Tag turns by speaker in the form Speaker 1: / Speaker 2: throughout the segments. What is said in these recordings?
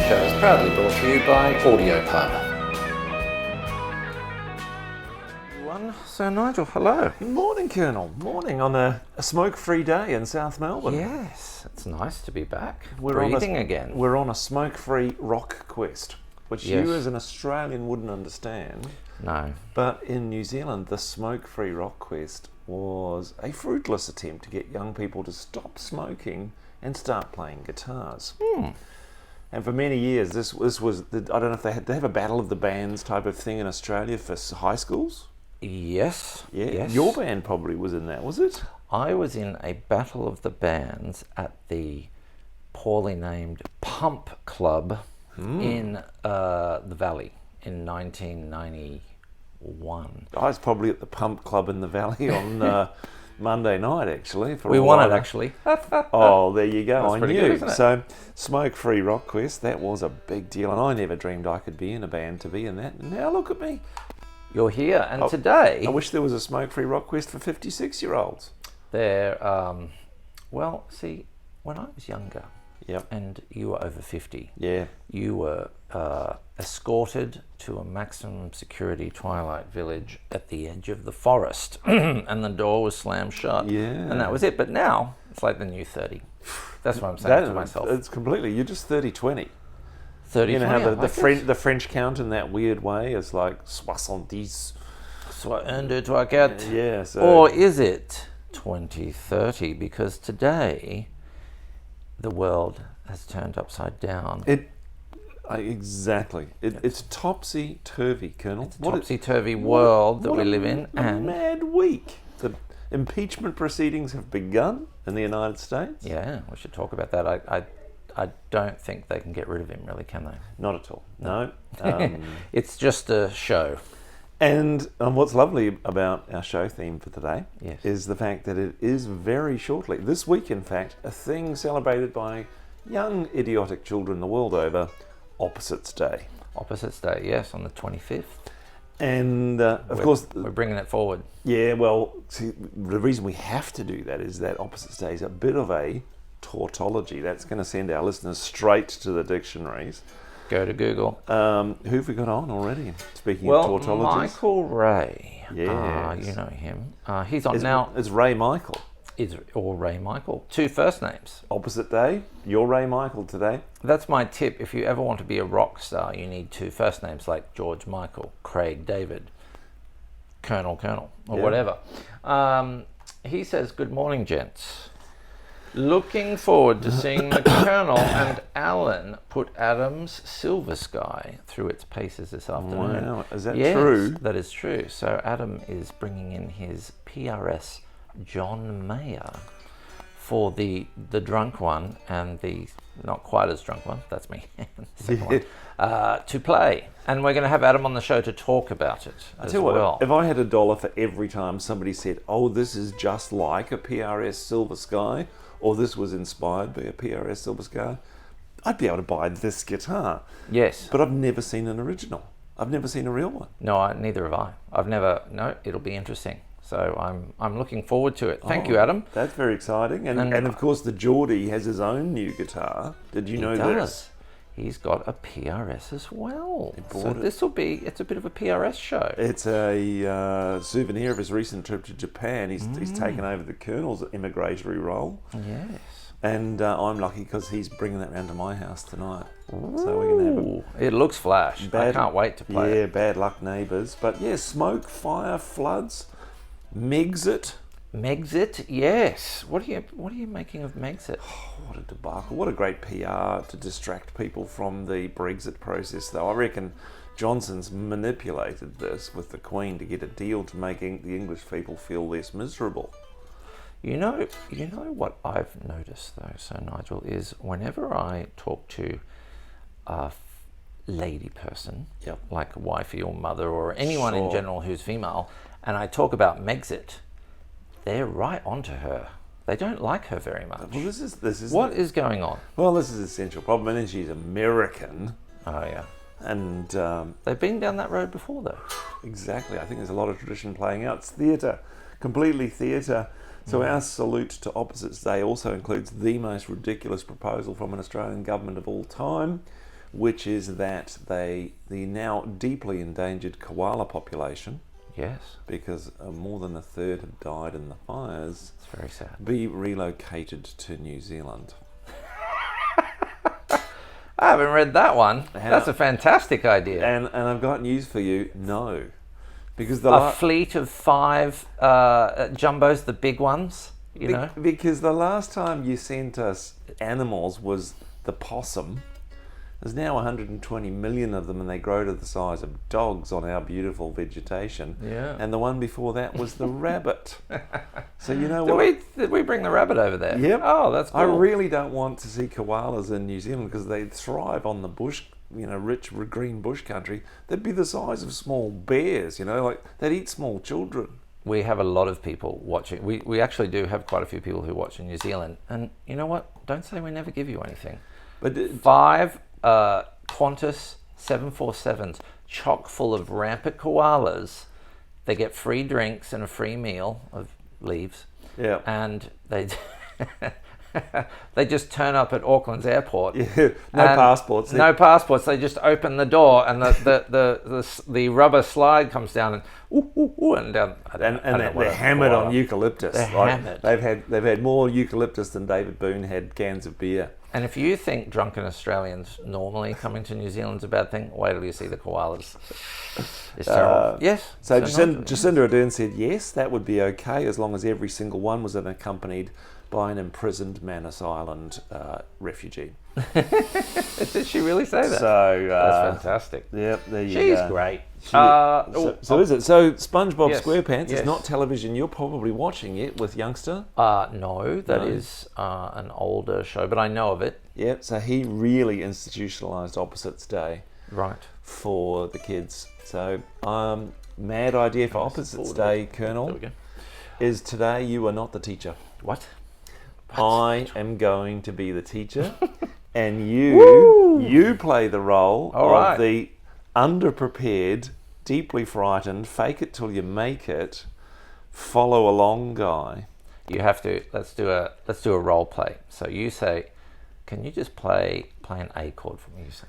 Speaker 1: show is proudly brought to you by Audio Pub. So Nigel, hello.
Speaker 2: Morning, Colonel. Morning on a smoke-free day in South Melbourne.
Speaker 1: Yes, it's nice to be back.
Speaker 2: We're
Speaker 1: breathing again.
Speaker 2: We're on a smoke-free rock quest, which
Speaker 1: Yes.
Speaker 2: you as an Australian wouldn't understand.
Speaker 1: No.
Speaker 2: But in New Zealand, the smoke-free rock quest was a fruitless attempt to get young people to stop smoking and start playing guitars. And for many years, this was, I don't know if they have a battle of the bands type of thing in Australia for high schools?
Speaker 1: Yes.
Speaker 2: Yeah.
Speaker 1: Yes.
Speaker 2: Your band probably was in that, was it?
Speaker 1: I was in a battle of the bands at the poorly named Pump Club in the Valley in 1991.
Speaker 2: I was probably at the Pump Club in the Valley on Monday night, actually.
Speaker 1: We won it, actually.
Speaker 2: Oh, there you go.
Speaker 1: That's
Speaker 2: I
Speaker 1: pretty
Speaker 2: knew.
Speaker 1: good, isn't it?
Speaker 2: So, Smoke-Free Rock Quest, that was a big deal, and I never dreamed I could be in a band to be in that. And now look at me.
Speaker 1: You're here, and today
Speaker 2: I wish there was a Smoke-Free Rock Quest for 56-year-olds.
Speaker 1: they're, well, see, when I was younger,
Speaker 2: Yep.
Speaker 1: and you were over 50,
Speaker 2: Yeah.
Speaker 1: you were escorted to a maximum security twilight village at the edge of the forest, and the door was slammed shut.
Speaker 2: Yeah.
Speaker 1: And that was it. But now, it's like the new 30. That's what I'm saying to myself.
Speaker 2: It's completely, you're just 30-20.
Speaker 1: 30,
Speaker 2: You know how
Speaker 1: 20, I like it.
Speaker 2: the French count in that weird way is like 70.
Speaker 1: 64.
Speaker 2: Yeah, so...
Speaker 1: Or is it 2030? Because today, the world has turned upside down.
Speaker 2: Exactly. It's topsy-turvy, Colonel.
Speaker 1: It's a topsy-turvy world that we live in.
Speaker 2: And mad week. The impeachment proceedings have begun in the United States.
Speaker 1: Yeah, we should talk about that. I don't think they can get rid of him, really, can they?
Speaker 2: Not at all. No.
Speaker 1: It's just a show.
Speaker 2: And what's lovely about our show theme for today
Speaker 1: Yes.
Speaker 2: is the fact that it is very shortly, this week in fact, a thing celebrated by young idiotic children the world over, Opposites Day.
Speaker 1: Opposites Day, yes, on the 25th.
Speaker 2: And of course...
Speaker 1: We're bringing it forward.
Speaker 2: Yeah, well, see, the reason we have to do that is that Opposites Day is a bit of a tautology. That's going to send our listeners straight to the dictionaries.
Speaker 1: Go to Google.
Speaker 2: Who have we got on already? Speaking of tautologies.
Speaker 1: Michael Ray.
Speaker 2: Yes.
Speaker 1: You know him. He's on now.
Speaker 2: It's Ray Michael.
Speaker 1: Or Ray Michael. Two first names.
Speaker 2: Opposite Day. You're Ray Michael today.
Speaker 1: That's my tip. If you ever want to be a rock star, you need two first names like George Michael, Craig David, Colonel, or
Speaker 2: Yeah.
Speaker 1: whatever. He says, "Good morning, gents. Looking forward to seeing the Colonel and Alan put Adam's Silver Sky through its paces this afternoon."
Speaker 2: Wow, is that
Speaker 1: Yes,
Speaker 2: true?
Speaker 1: that is true. So Adam is bringing in his PRS John Mayer for the drunk one and the not quite as drunk one, that's me, the second one, to play. And we're going to have Adam on the show to talk about it as
Speaker 2: Tell you
Speaker 1: well.
Speaker 2: what, if I had $1 for every time somebody said, "Oh, this is just like a PRS Silver Sky," or "This was inspired by a PRS Silver Sky," I'd be able to buy this guitar.
Speaker 1: Yes.
Speaker 2: But I've never seen an original. I've never seen a real one.
Speaker 1: No, neither have I. No, it'll be interesting. So I'm looking forward to it. Thank you, Adam.
Speaker 2: That's very exciting. And of course, the Geordie has his own new guitar. Did you know
Speaker 1: He
Speaker 2: this?
Speaker 1: does. He's got a PRS as well.
Speaker 2: bought
Speaker 1: So
Speaker 2: it.
Speaker 1: it's a bit of a PRS show.
Speaker 2: It's a souvenir of his recent trip to Japan. He's taken over the Colonel's immigratory role.
Speaker 1: Yes.
Speaker 2: And I'm lucky because he's bringing that round to my house tonight. So we're going to have
Speaker 1: Ooh, it looks flash. I can't wait to play
Speaker 2: Yeah,
Speaker 1: it.
Speaker 2: bad luck neighbours. But yeah, smoke, fire, floods, Megxit.
Speaker 1: Megxit, yes. What are you making of Megxit?
Speaker 2: What a debacle. What a great PR to distract people from the Brexit process, though. I reckon Johnson's manipulated this with the Queen to get a deal to making the English people feel less miserable.
Speaker 1: You know what I've noticed though, so Nigel, is whenever I talk to a lady person,
Speaker 2: Yep.
Speaker 1: like a wifey or mother or anyone in
Speaker 2: Sure.
Speaker 1: general who's female, and I talk about Megxit, they're right onto her. They don't like her very much.
Speaker 2: Well, this is
Speaker 1: What is going on?
Speaker 2: Well, this is the essential problem, and she's American,
Speaker 1: Oh yeah,
Speaker 2: and
Speaker 1: they've been down that road before though.
Speaker 2: exactly. I think there's a lot of tradition playing out. It's theatre, completely theatre. So our salute to Opposites Day also includes the most ridiculous proposal from an Australian government of all time, which is that the now deeply endangered koala population,
Speaker 1: Yes.
Speaker 2: because more than a third have died in the fires,
Speaker 1: It's very sad.
Speaker 2: be relocated to New Zealand.
Speaker 1: I haven't read that one. That's a fantastic idea.
Speaker 2: And I've got news for you. No, because
Speaker 1: A fleet of 5 jumbos, the big ones, you know.
Speaker 2: Because the last time you sent us animals was the possum. There's now 120 million of them, and they grow to the size of dogs on our beautiful vegetation.
Speaker 1: Yeah.
Speaker 2: And the one before that was the rabbit. So you know
Speaker 1: Did we bring the rabbit over there?
Speaker 2: Yep.
Speaker 1: Oh, that's cool.
Speaker 2: I really don't want to see koalas in New Zealand because they thrive on the bush, rich green bush country. They'd be the size of small bears, like they'd eat small children.
Speaker 1: We have a lot of people watching. We actually do have quite a few people who watch in New Zealand. And you know what? Don't say we never give you anything.
Speaker 2: But
Speaker 1: 5 Qantas 747s chock full of rampant koalas. They get free drinks and a free meal of leaves.
Speaker 2: Yeah.
Speaker 1: And they just turn up at Auckland's airport.
Speaker 2: Yeah. No passports.
Speaker 1: No passports. They just open the door and the rubber slide comes down and and down.
Speaker 2: They're hammered on eucalyptus.
Speaker 1: They're hammered.
Speaker 2: They've had more eucalyptus than David Boone had cans of beer.
Speaker 1: And if you think drunken Australians normally coming to New Zealand's a bad thing, wait till you see the koalas. It's terrible. Yes.
Speaker 2: So Jacinda Ardern said yes, that would be okay as long as every single one was accompanied by an imprisoned Manus Island refugee.
Speaker 1: Did she really say that?
Speaker 2: So
Speaker 1: that's fantastic.
Speaker 2: Yep, there you
Speaker 1: She's
Speaker 2: go.
Speaker 1: great.
Speaker 2: So is it? So SpongeBob
Speaker 1: Yes,
Speaker 2: SquarePants
Speaker 1: yes.
Speaker 2: is not television you're probably watching it with youngster?
Speaker 1: No, that is an older show, but I know of it.
Speaker 2: Yep, so he really institutionalised Opposites Day
Speaker 1: Right.
Speaker 2: for the kids. So mad idea for Opposites Day, Colonel,
Speaker 1: There we go.
Speaker 2: is today you are not the teacher.
Speaker 1: What?
Speaker 2: I am going to be the teacher, and you play the role of the underprepared, deeply frightened, fake it till you make it, follow along guy.
Speaker 1: You have to. Let's do a role play. So you say, "Can you just play an A chord for me?" You say.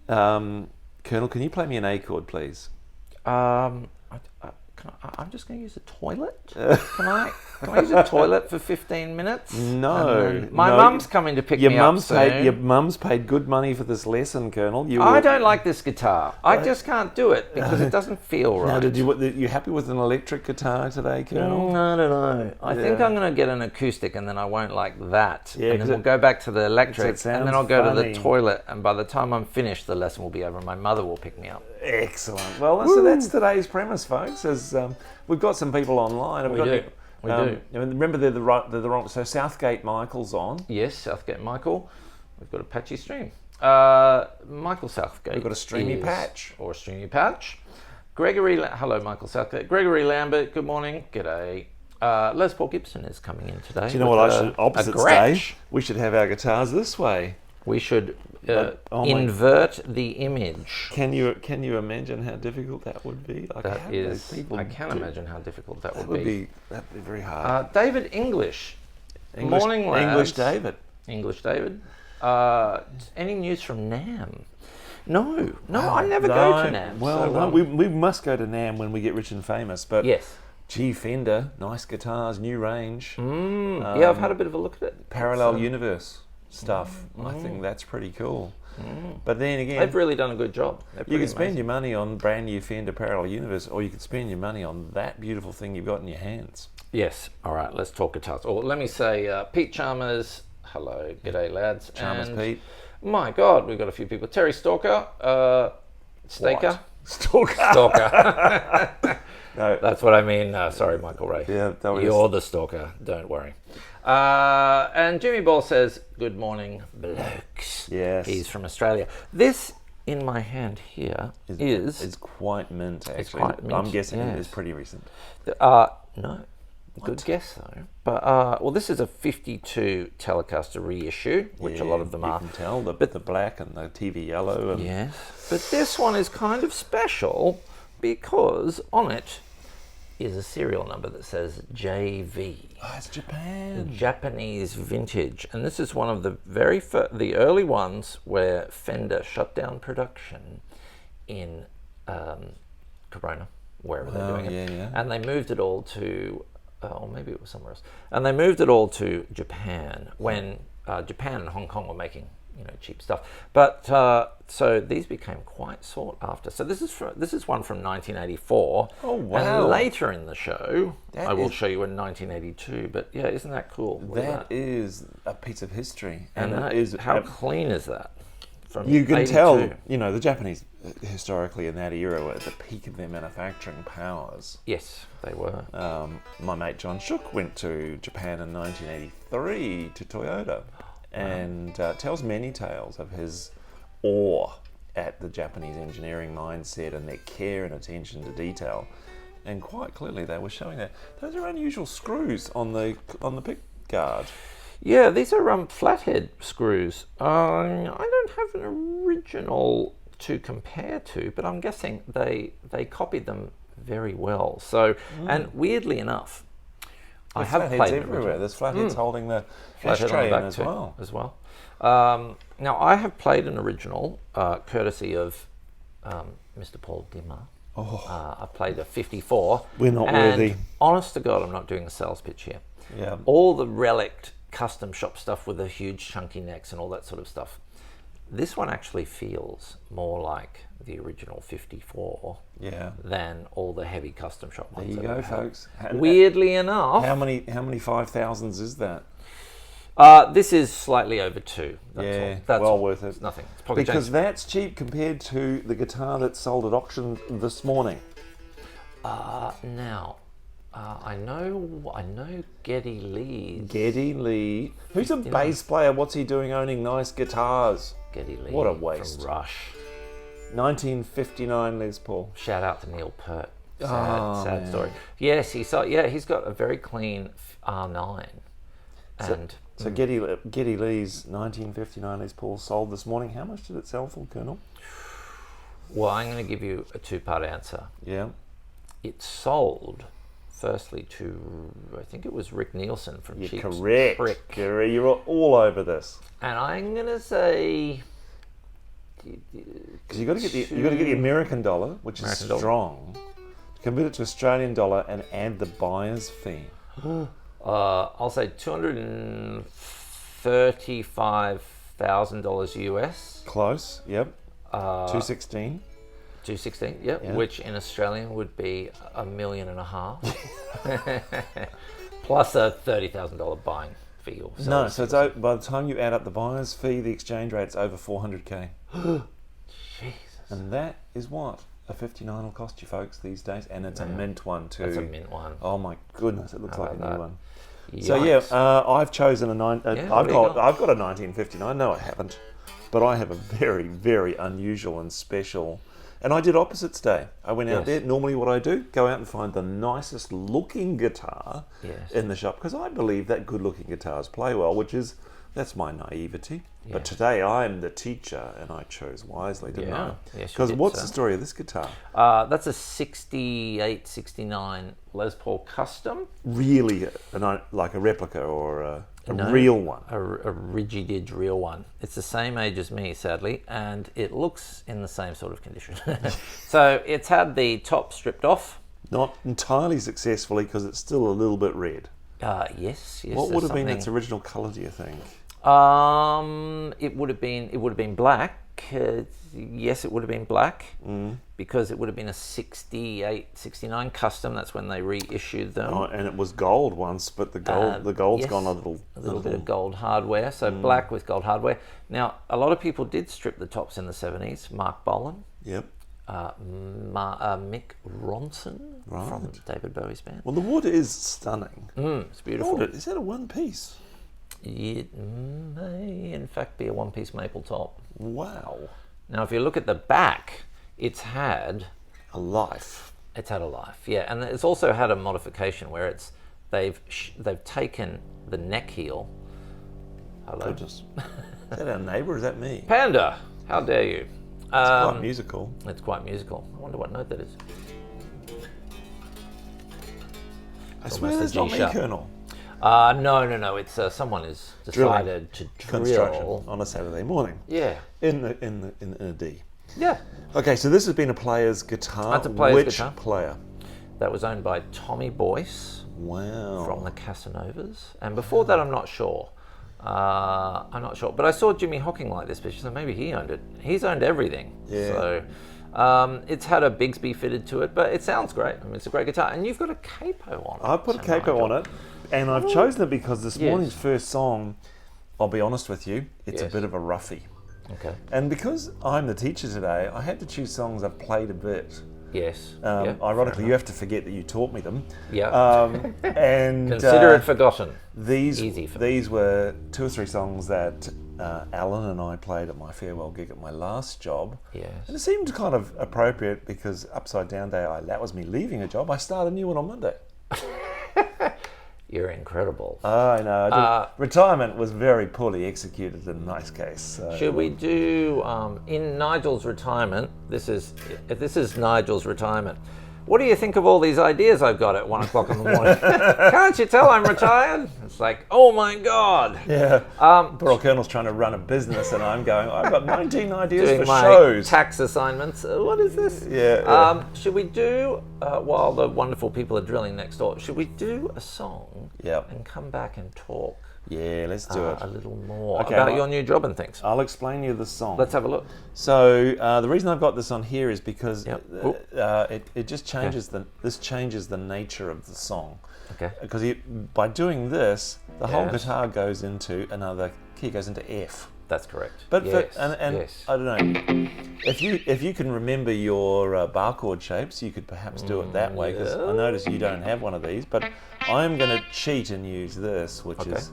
Speaker 2: Colonel, can you play me an A chord, please?
Speaker 1: I'm just going to use a toilet. Can I use a toilet for 15 minutes?
Speaker 2: No.
Speaker 1: My mum's coming to pick me up soon.
Speaker 2: Your mum's paid good money for this lesson, Colonel.
Speaker 1: I don't like this guitar. I just can't do it because it doesn't feel right.
Speaker 2: Now, you happy with an electric guitar today, Colonel?
Speaker 1: I don't know. I think I'm going to get an acoustic and then I won't like that.
Speaker 2: Yeah,
Speaker 1: and then we'll go back to the electric and then I'll go to the
Speaker 2: funny.
Speaker 1: toilet, and by the time I'm finished, the lesson will be over and my mother will pick me up.
Speaker 2: Excellent. Well, so that's today's premise, folks. Is we've got some people online.
Speaker 1: We do.
Speaker 2: Remember, they're the wrong. So Southgate Michael's on.
Speaker 1: Yes, Southgate Michael. We've got a patchy stream. Michael Southgate.
Speaker 2: We've got a streamy patch.
Speaker 1: Or a streamy patch. Hello, Michael Southgate. Gregory Lambert, good morning. G'day. Les Paul Gibson is coming in today.
Speaker 2: Do you know what? Opposites Day. We should have our guitars this way.
Speaker 1: We should invert the image.
Speaker 2: Can you imagine how difficult that would be? Like,
Speaker 1: I can imagine how difficult that would be.
Speaker 2: That'd be very hard.
Speaker 1: David English. Morning, lads.
Speaker 2: English David.
Speaker 1: Any news from NAM? No, I never go to NAM.
Speaker 2: Well,
Speaker 1: so,
Speaker 2: we must go to NAM when we get rich and famous. But
Speaker 1: yes.
Speaker 2: Gee, Fender, nice guitars, new range.
Speaker 1: Yeah, I've had a bit of a look at it.
Speaker 2: Parallel Universe stuff. I think that's pretty cool. But then again,
Speaker 1: they've really done a good job.
Speaker 2: You can spend your money on brand new Fender Parallel Universe, or you could spend your money on that beautiful thing you've got in your hands.
Speaker 1: Yes. All right, let's talk guitars. Or let me say, Pete Chalmers. Hello, g'day lads.
Speaker 2: Chalmers Pete.
Speaker 1: My God, we've got a few people. Terry Stalker, Staker.
Speaker 2: Stalker.
Speaker 1: No. That's what I mean. Sorry, Michael Ray.
Speaker 2: Yeah,
Speaker 1: you're the stalker. Don't worry. And Jimmy Ball says, "Good morning, blokes."
Speaker 2: Yes.
Speaker 1: He's from Australia. This in my hand here is
Speaker 2: it's quite mint. Actually,
Speaker 1: it's quite mint.
Speaker 2: I'm guessing it is pretty recent.
Speaker 1: No. Good guess though. But this is a 52 Telecaster reissue, which a lot of them are.
Speaker 2: You can tell the black and the TV yellow. And
Speaker 1: yes. But this one is kind of special because on it is a serial number that says JV.
Speaker 2: Oh, it's Japan.
Speaker 1: Japanese vintage. And this is one of the the early ones where Fender shut down production in Corona, wherever they're doing it.
Speaker 2: Yeah.
Speaker 1: And they moved it all to, or maybe it was somewhere else. And they moved it all to Japan when Japan and Hong Kong were making, cheap stuff. But so these became quite sought after. So this is one from 1984.
Speaker 2: Oh wow!
Speaker 1: And later in the show, I will show you in 1982. But yeah, isn't that cool?
Speaker 2: That is a piece of history, and
Speaker 1: that
Speaker 2: it is
Speaker 1: how clean is that? From
Speaker 2: you can
Speaker 1: 82.
Speaker 2: tell, the Japanese historically in that era were at the peak of their manufacturing powers.
Speaker 1: Yes, they were.
Speaker 2: My mate John Shook went to Japan in 1983 to Toyota, and tells many tales of his awe at the Japanese engineering mindset and their care and attention to detail. And quite clearly they were showing that. Those are unusual screws on the pick guard.
Speaker 1: Yeah, these are flathead screws. I don't have an original to compare to, but I'm guessing they copied them very well. So, and weirdly enough, I have played
Speaker 2: everywhere. There's flatheads holding the
Speaker 1: flathead
Speaker 2: ashtray
Speaker 1: on
Speaker 2: in
Speaker 1: the back
Speaker 2: as well.
Speaker 1: Now, I have played an original, courtesy of Mr. Paul Dimmer. I played a 54.
Speaker 2: We're not worthy.
Speaker 1: Honest to God, I'm not doing a sales pitch here.
Speaker 2: Yeah.
Speaker 1: All the relic custom shop stuff with the huge chunky necks and all that sort of stuff. This one actually feels more like the original 54 than all the heavy custom shop ones.
Speaker 2: There you go, folks.
Speaker 1: Weirdly enough.
Speaker 2: How many 5,000s is that?
Speaker 1: This is slightly over 2. That's
Speaker 2: well worth it.
Speaker 1: It's nothing. It's probably
Speaker 2: because that's cheap compared to the guitar that sold at auction this morning.
Speaker 1: Now, I know Geddy Lee.
Speaker 2: Geddy Lee. Who's a bass player? What's he doing owning nice guitars?
Speaker 1: Geddy Lee.
Speaker 2: What a waste.
Speaker 1: From Rush.
Speaker 2: 1959 Les Paul.
Speaker 1: Shout out to Neil Peart. Sad story. Yes, he's got a very clean R9. And
Speaker 2: so Geddy Lee's 1959 Les Paul sold this morning. How much did it sell for, Colonel?
Speaker 1: Well, I'm going to give you a 2-part answer.
Speaker 2: Yeah.
Speaker 1: It sold, firstly, to, I think it was Rick Nielsen from Cheap
Speaker 2: correct.
Speaker 1: Trick.
Speaker 2: You're all over this.
Speaker 1: And I'm going to say,
Speaker 2: because you got to get the American dollar, which is strong. Convert it to Australian dollar and add the buyer's fee.
Speaker 1: I'll say $235,000 US.
Speaker 2: Close. Yep. 216.
Speaker 1: 216. Yep. Yeah. Which in Australian would be $1.5 million, plus a $30,000 buying fee. Or
Speaker 2: no, so it's by the time you add up the buyer's fee, the exchange rate's over 400k.
Speaker 1: Jesus.
Speaker 2: And that is what a 59 will cost you, folks, these days, and it's a mint one too.
Speaker 1: It's a mint one.
Speaker 2: Oh my goodness, it looks like a new one.
Speaker 1: Yikes.
Speaker 2: So yeah, I've chosen I've got a 1959. No, I haven't, but I have a very, very unusual and special. And I did opposites day. I went out there. Normally, what I do, go out and find the nicest looking guitar in the shop, because I believe that good looking guitars play well, that's my naivety. Yes. But today I am the teacher, and I chose wisely, didn't I?
Speaker 1: Yes,
Speaker 2: because what's the story of this guitar?
Speaker 1: That's a 68, 69 Les Paul Custom.
Speaker 2: Really, like a replica or a real one?
Speaker 1: A rigid real one. It's the same age as me, sadly, and it looks in the same sort of condition. So it's had the top stripped off.
Speaker 2: Not entirely successfully, because it's still a little bit red.
Speaker 1: Yes.
Speaker 2: What would have been its original colour, do you think?
Speaker 1: It would have been black. Yes, it would have been black, because it would have been a 68, 69 custom. That's when they reissued them.
Speaker 2: Oh, and it was gold once, but the gold's gone a little
Speaker 1: bit of gold hardware. So black with gold hardware. Now, a lot of people did strip the tops in the 70s. Mark Bolan.
Speaker 2: Yep.
Speaker 1: Mick Ronson from David Bowie's band.
Speaker 2: Well, the wood is stunning.
Speaker 1: It's beautiful.
Speaker 2: Is that a one piece?
Speaker 1: It may, in fact, be a one-piece maple top.
Speaker 2: Wow.
Speaker 1: Now, if you look at the back, it's had
Speaker 2: a life.
Speaker 1: It's had a life, yeah, and it's also had a modification where they've taken the neck heel. Hello.
Speaker 2: Is that our neighbour? Or is that me?
Speaker 1: Panda, how dare you?
Speaker 2: It's quite musical.
Speaker 1: It's quite musical. I wonder what note that is.
Speaker 2: I swear that's not me, Colonel.
Speaker 1: No. It's someone has decided to
Speaker 2: Construction
Speaker 1: drill
Speaker 2: on a Saturday morning.
Speaker 1: Yeah.
Speaker 2: In a D.
Speaker 1: Yeah.
Speaker 2: Okay, so this has been a player's guitar.
Speaker 1: That's a player's
Speaker 2: Which
Speaker 1: guitar.
Speaker 2: player?
Speaker 1: That was owned by Tommy Boyce.
Speaker 2: Wow.
Speaker 1: From the Casanovas. And before that, I'm not sure. But I saw Jimmy Hocking like this picture, so maybe he owned it. He's owned everything.
Speaker 2: Yeah.
Speaker 1: So it's had a Bigsby fitted to it, but it sounds great. I mean, it's a great guitar. And you've got a capo on it.
Speaker 2: I put a capo on it, and I've chosen it because this morning's first song, I'll be honest with you, it's a bit of a roughie.
Speaker 1: Okay.
Speaker 2: And because I'm the teacher today, I had to choose songs I've played a bit.
Speaker 1: Yes.
Speaker 2: Ironically, you have to forget that you taught me them.
Speaker 1: Yeah.
Speaker 2: And
Speaker 1: consider it forgotten.
Speaker 2: These were 2 or 3 songs that Alan and I played at my farewell gig at my last job.
Speaker 1: Yes.
Speaker 2: And it seemed kind of appropriate because Upside Down Day, that was me leaving a job. I started a new one on Monday.
Speaker 1: You're incredible.
Speaker 2: I know. Retirement was very poorly executed in my case. So.
Speaker 1: Should we do in Nigel's retirement? This is Nigel's retirement. What do you think of all these ideas I've got at 1 o'clock in the morning? Can't you tell I'm retired? It's like, oh my God.
Speaker 2: Yeah. Poor old Colonel's trying to run a business, and I'm going, I've got 19 ideas
Speaker 1: doing
Speaker 2: for
Speaker 1: my
Speaker 2: shows.
Speaker 1: Tax assignments. What is this?
Speaker 2: Yeah.
Speaker 1: Should we do, while the wonderful people are drilling next door, should we do a song and come back and talk?
Speaker 2: Yeah, let's do it.
Speaker 1: A little more about your new job and things.
Speaker 2: I'll explain you the song.
Speaker 1: Let's have a look.
Speaker 2: So the reason I've got this on here is because it just changes this changes the nature of the song.
Speaker 1: Okay.
Speaker 2: Because by doing this, the whole guitar goes into another key, goes into F.
Speaker 1: That's correct.
Speaker 2: But I don't know, if you can remember your bar chord shapes, you could perhaps do it that way. Because I notice you don't have one of these, but I'm going to cheat and use this, which is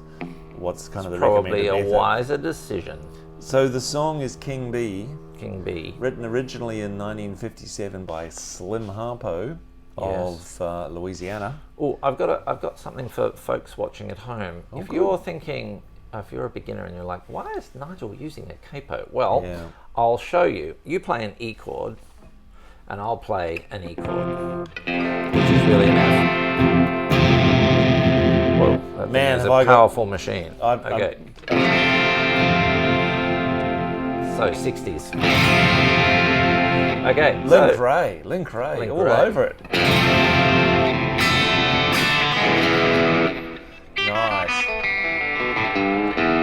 Speaker 2: what's kind of the recommended
Speaker 1: probably a
Speaker 2: method.
Speaker 1: wiser decision.
Speaker 2: So the song is King B.
Speaker 1: King B.
Speaker 2: Written originally in 1957 by Slim Harpo of Louisiana.
Speaker 1: Oh, I've got something for folks watching at home. If you're thinking, if you're a beginner and you're like, why is Nigel using a capo? Well, I'll show you. You play an E chord, and I'll play an E chord, which is really nice. Whoa, that
Speaker 2: Man,
Speaker 1: is a powerful machine. Okay. So 60s. Okay.
Speaker 2: Link Ray, all over it. Nice.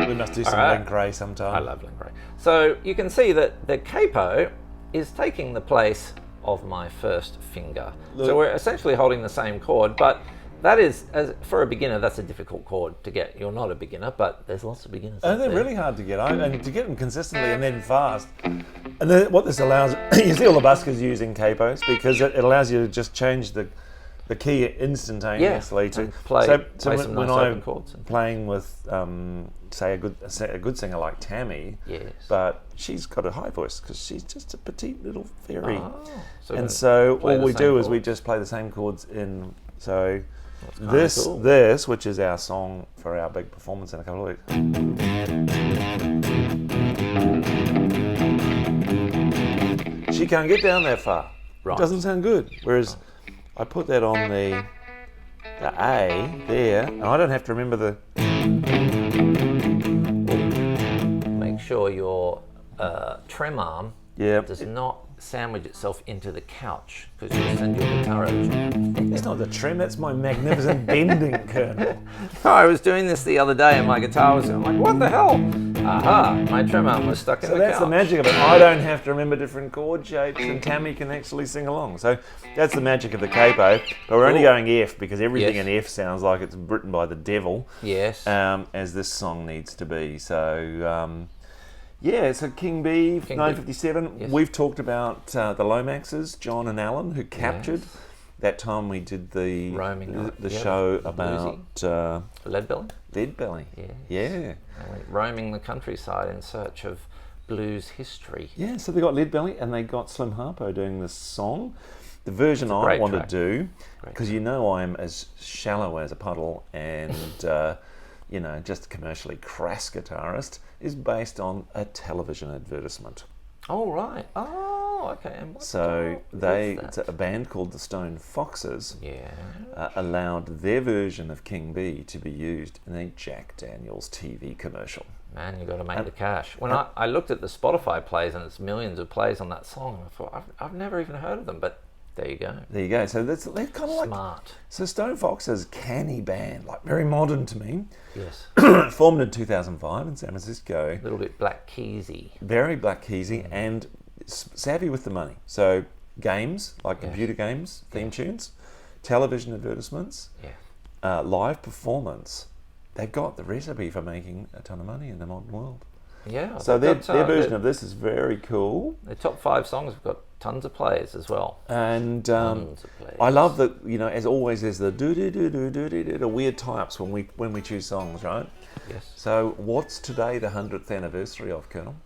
Speaker 2: We must do some Link Ray sometime.
Speaker 1: I love Link Ray. So you can see that the capo is taking the place of my first finger. So we're essentially holding the same chord, but that is, for a beginner, that's a difficult chord to get. You're not a beginner, but there's lots of beginners.
Speaker 2: Oh, they're really hard to get, and to get them consistently and then fast. And then what this allows, you see all the buskers using capos because it allows you to just change the key instantaneously to
Speaker 1: play
Speaker 2: so
Speaker 1: some
Speaker 2: when
Speaker 1: nice
Speaker 2: I'm
Speaker 1: open chords.
Speaker 2: playing with say a good singer like Tammy, but she's got a high voice because she's just a petite little fairy, so all we do is we just play the same chords in. So this, which is our song for our big performance in a couple of weeks. She can't get down that far. Right. It doesn't sound good. Whereas I put that on the A there, and I don't have to remember the.
Speaker 1: Make sure your trem arm does not sandwich itself into the couch because you'll send your guitar over.
Speaker 2: It's not the trem, that's my magnificent bending, Colonel.
Speaker 1: No, I was doing this the other day and my guitar was going, I'm like, what the hell? Aha, my trem arm was stuck in the couch. So
Speaker 2: that's the magic of it. I don't have to remember different chord shapes and Tammy can actually sing along. So that's the magic of the capo. But we're only going F because everything in F sounds like it's written by the devil.
Speaker 1: Yes.
Speaker 2: As this song needs to be. So so King B, 1957. Yes. We've talked about the Lomaxes, John and Alan, who captured that time we did the show about
Speaker 1: Leadbelly.
Speaker 2: Leadbelly. Yeah.
Speaker 1: Roaming the countryside in search of blues history. Yeah,
Speaker 2: so they got Leadbelly and they got Slim Harpo doing this song. The version I want to do, because you know I'm as shallow as a puddle and just a commercially crass guitarist, is based on a television advertisement.
Speaker 1: Oh, right. Oh, Oh, okay. And what's
Speaker 2: It's a band called the Stone Foxes.
Speaker 1: Yeah.
Speaker 2: Allowed their version of King Bee to be used in a Jack Daniels TV commercial.
Speaker 1: Man, you got to make the cash. When I looked at the Spotify plays, and it's millions of plays on that song, I thought I've never even heard of them, but there you go.
Speaker 2: There you go. So they're kind of like
Speaker 1: smart.
Speaker 2: So Stone Foxes, canny band, like very modern to me.
Speaker 1: Yes.
Speaker 2: Formed in 2005 in San Francisco.
Speaker 1: A little bit Black Keysy.
Speaker 2: Very Black Keysy and savvy with the money. So games, like computer games, theme tunes, television advertisements, live performance. They've got the recipe for making a ton of money in the modern world.
Speaker 1: Yeah.
Speaker 2: So their version of this is very cool.
Speaker 1: The top 5 songs have got tons of plays as well.
Speaker 2: And
Speaker 1: Tons of plays.
Speaker 2: I love that, as always, there's the do-do-do-do-do-do-do weird types when we choose songs, right?
Speaker 1: Yes.
Speaker 2: So what's today the 100th anniversary of, Colonel?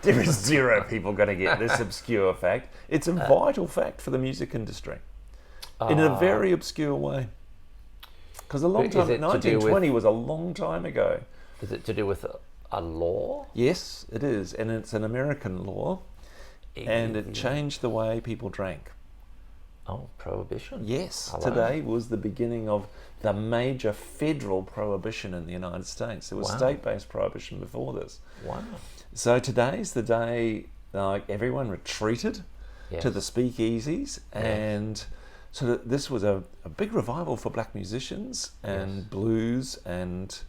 Speaker 2: There is 0 people going to get this obscure fact. It's a vital fact for the music industry in a very obscure way. Because 1920 was a long time ago.
Speaker 1: Is it to do with a law?
Speaker 2: Yes, it is. And it's an American law. And it changed the way people drank.
Speaker 1: Oh, prohibition.
Speaker 2: Yes.
Speaker 1: Hello.
Speaker 2: Today was the beginning of the major federal prohibition in the United States. There was state-based prohibition before this.
Speaker 1: Wow.
Speaker 2: So today's the day everyone retreated to the speakeasies, and so this was a big revival for black musicians and blues and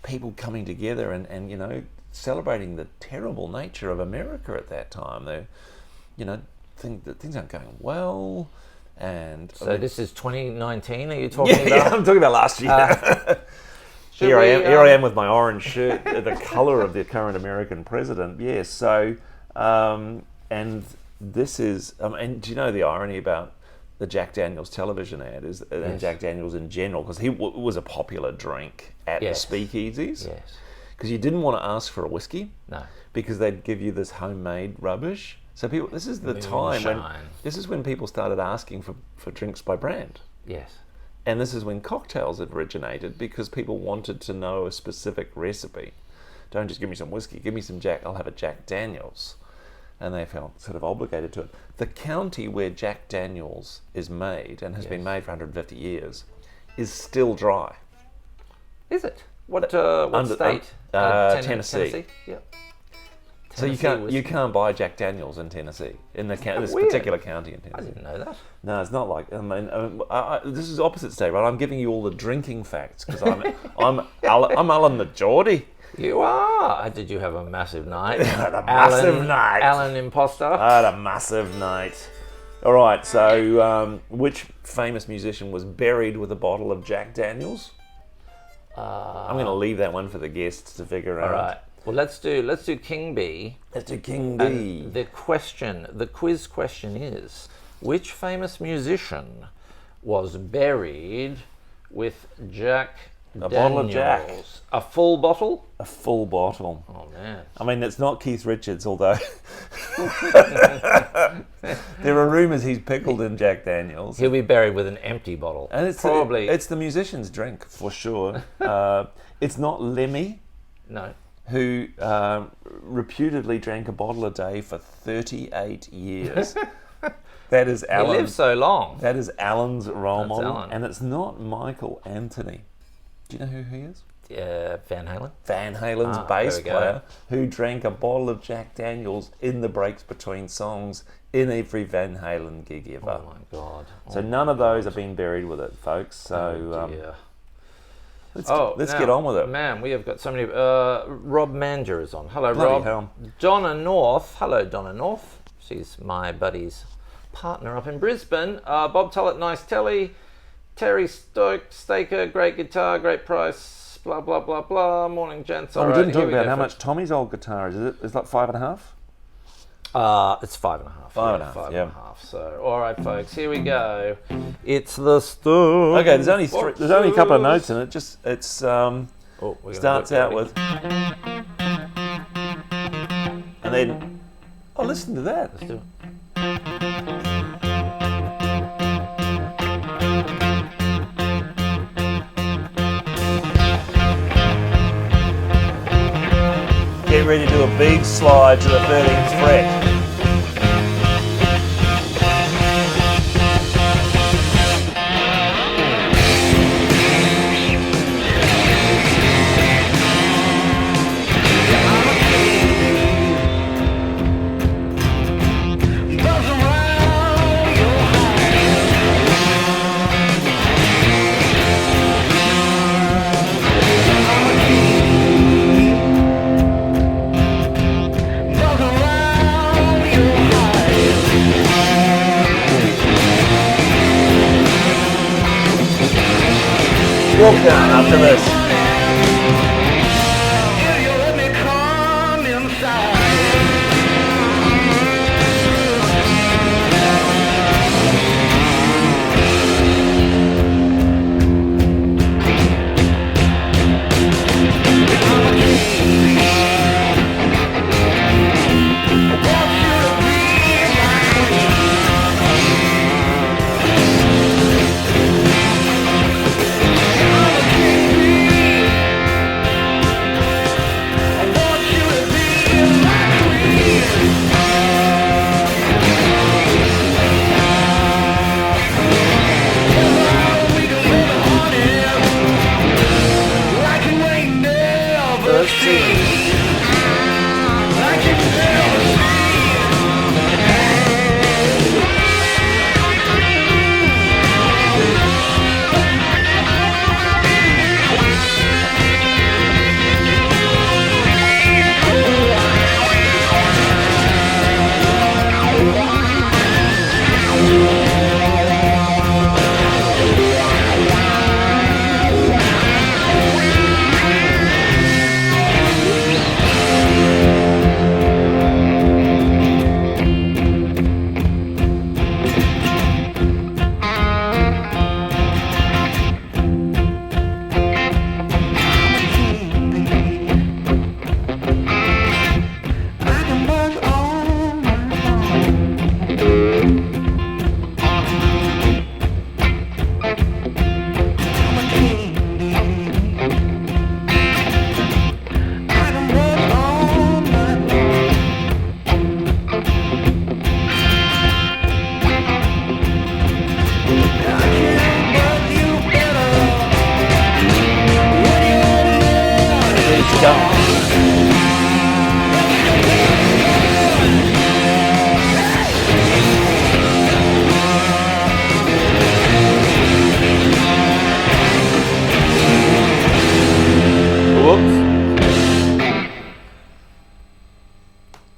Speaker 2: people coming together and celebrating the terrible nature of America at that time. They think that things aren't going well, and
Speaker 1: so this is 2019. Are you talking about?
Speaker 2: Yeah, I'm talking about last year. Here I am with my orange shirt, the colour of the current American president. Yes, so and this is and do you know the irony about the Jack Daniels television ad is, and Jack Daniels in general, because he was a popular drink at the speakeasies.
Speaker 1: Yes.
Speaker 2: Because you didn't want to ask for a whiskey.
Speaker 1: No.
Speaker 2: Because they'd give you this homemade rubbish. So people, this is the time when people started asking for drinks by brand.
Speaker 1: Yes.
Speaker 2: And this is when cocktails had originated, because people wanted to know a specific recipe. Don't just give me some whiskey, give me some I'll have a Jack Daniels. And they felt sort of obligated to it. The county where Jack Daniels is made, and has been made for 150 years, is still dry.
Speaker 1: Is it? What state?
Speaker 2: Tennessee.
Speaker 1: Yep.
Speaker 2: So you can't buy Jack Daniels in Tennessee, in this particular county in Tennessee.
Speaker 1: I didn't know that.
Speaker 2: No, it's not like. I mean, this is opposite state, right? I'm giving you all the drinking facts because I'm Alan the Geordie.
Speaker 1: You are. Did you have a massive night?
Speaker 2: I had a massive night.
Speaker 1: Alan Imposter.
Speaker 2: I had a massive night. All right. So, which famous musician was buried with a bottle of Jack Daniels? I'm going to leave that one for the guests to figure out.
Speaker 1: All right. Well, let's do King Bee.
Speaker 2: Let's do King Bee.
Speaker 1: And the quiz question is, which famous musician was buried with Jack Daniels?
Speaker 2: Bottle of Jack.
Speaker 1: A full bottle?
Speaker 2: A full bottle.
Speaker 1: Oh, man.
Speaker 2: I mean, it's not Keith Richards, although there are rumours he's pickled in Jack Daniels.
Speaker 1: He'll be buried with an empty bottle.
Speaker 2: And it's
Speaker 1: probably
Speaker 2: it's the musician's drink, for sure. It's not Lemmy.
Speaker 1: No.
Speaker 2: Who reputedly drank a bottle a day for 38 years. That is Alan.
Speaker 1: He lived so long.
Speaker 2: That is Alan's role model.
Speaker 1: Alan.
Speaker 2: And it's not Michael Anthony. Do you know who he is?
Speaker 1: Van Halen.
Speaker 2: Van Halen's bass player, who drank a bottle of Jack Daniels in the breaks between songs in every Van Halen gig ever.
Speaker 1: Oh my God.
Speaker 2: So none of those have been buried with it, folks. So let's
Speaker 1: now,
Speaker 2: get on with it.
Speaker 1: Man, we have got so many. Rob Manger is on. Hello,
Speaker 2: Bloody
Speaker 1: Rob.
Speaker 2: hell.
Speaker 1: Donna North. Hello, Donna North. She's my buddy's partner up in Brisbane. Bob Tullett, nice telly. Terry Staker, great guitar, great price. Blah blah blah blah. Morning, gents.
Speaker 2: We didn't talk about how much Tommy's old guitar is. It's like 5.5.
Speaker 1: It's 5.5.
Speaker 2: 5.5. Yeah.
Speaker 1: 5.5. So, all right, folks, here we go. It's the stuff.
Speaker 2: Okay, there's only a couple of notes in it. It starts out with, and then listen to that.
Speaker 1: Let's do it.
Speaker 2: Get get ready to do a big slide to the 13th fret. Walk down after this.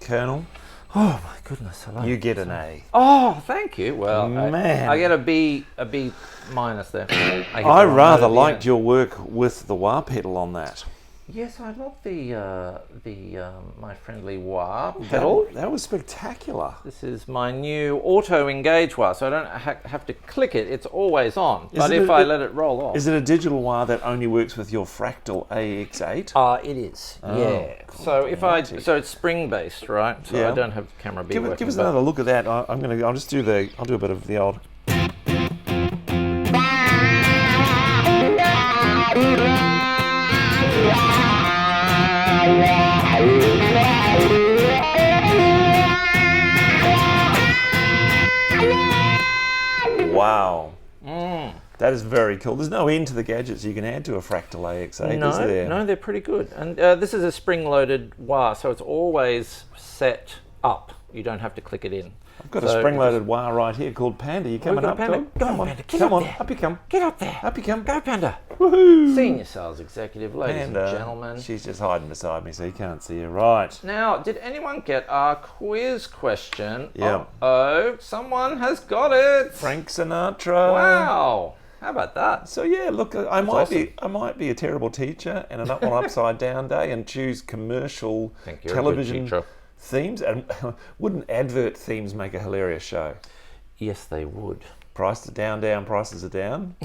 Speaker 2: Colonel,
Speaker 1: Oh my goodness! Hello.
Speaker 2: you get an A.
Speaker 1: Oh, thank you. Well,
Speaker 2: Man.
Speaker 1: I get a B minus there.
Speaker 2: I rather liked your work with the wah pedal on that.
Speaker 1: Yes, I love the my friendly Whooaaa pedal.
Speaker 2: That was spectacular.
Speaker 1: This is my new auto engage Whooaaa, so I don't have to click it. It's always on. But if I let it roll off,
Speaker 2: is it a digital wah that only works with your Fractal AX8?
Speaker 1: it is.
Speaker 2: Oh,
Speaker 1: Yeah. So if so it's spring based, right? So
Speaker 2: Yeah.
Speaker 1: I don't have camera B working.
Speaker 2: Give us another look at that. I'll do a bit of the old. Wow. That is very cool. There's no end to the gadgets you can add to a Fractal AX8, is there?
Speaker 1: No, they're pretty good. And this is a spring-loaded wah, so it's always set up. You don't have to click it in.
Speaker 2: I've got a spring-loaded wah right here called Panda. You coming up,
Speaker 1: Panda?
Speaker 2: Tom?
Speaker 1: Go on, Panda. Get up there.
Speaker 2: Up you come.
Speaker 1: Get up there.
Speaker 2: Up you come.
Speaker 1: Go, Panda.
Speaker 2: Woohoo!
Speaker 1: Senior sales executive, ladies
Speaker 2: Panda.
Speaker 1: and gentlemen.
Speaker 2: She's just hiding beside me, so you can't see her. Right.
Speaker 1: Now, did anyone get our quiz question?
Speaker 2: Yeah.
Speaker 1: Oh, someone has got it.
Speaker 2: Frank Sinatra.
Speaker 1: Wow. How about that?
Speaker 2: So yeah, look, I
Speaker 1: awesome.
Speaker 2: might be a terrible teacher and an up on upside down day and choose commercial
Speaker 1: Think you're
Speaker 2: television
Speaker 1: a good teacher.
Speaker 2: themes. And wouldn't advert themes make a hilarious show?
Speaker 1: Yes, they would.
Speaker 2: Prices are down, prices are down.